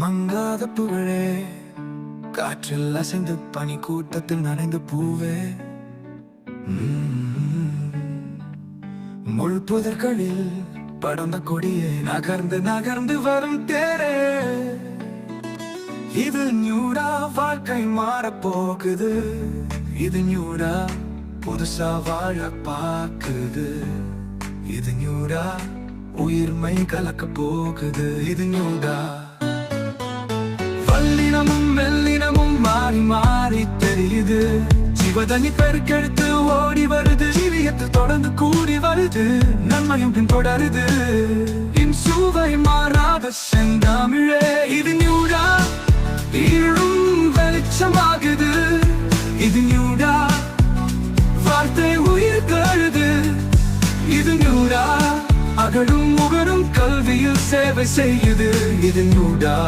மங்காத புகழே, காற்றில் அசைந்து பனி கூட்டத்தில் நனைந்த பூவே, முள் புதர்களில் படர்ந்த கொடியே, நகர்ந்து நகர்ந்து வரும் தேரே. இது நியூடா, வாழ்க்கை மாறப் போகுது. இது நியூடா, புதுசா வாழ பாக்குது. இது நியூடா, உயிர்மை கலக்க போகுது. இது நியூடா, வல்லினமும் மெல்லினமும் மாறி மாறி தெரியுது. ஜீவதனி பெருக்கெடுத்து ஓடி வருது. ஜீவியத்து தொடர்ந்து கூடி வருது. நன்மையும் பின் தொடருது. இன் சுவை மாறாத செந்தமிழே. இது நியூடா, இருளும் வெளிச்சமாகுது. இது நியூடா, வார்த்தை உயிர் தழுது. இது நியூடா, அகடும் முகரும் கல்வியில் சேவை செய்யுது. இது நியூடா.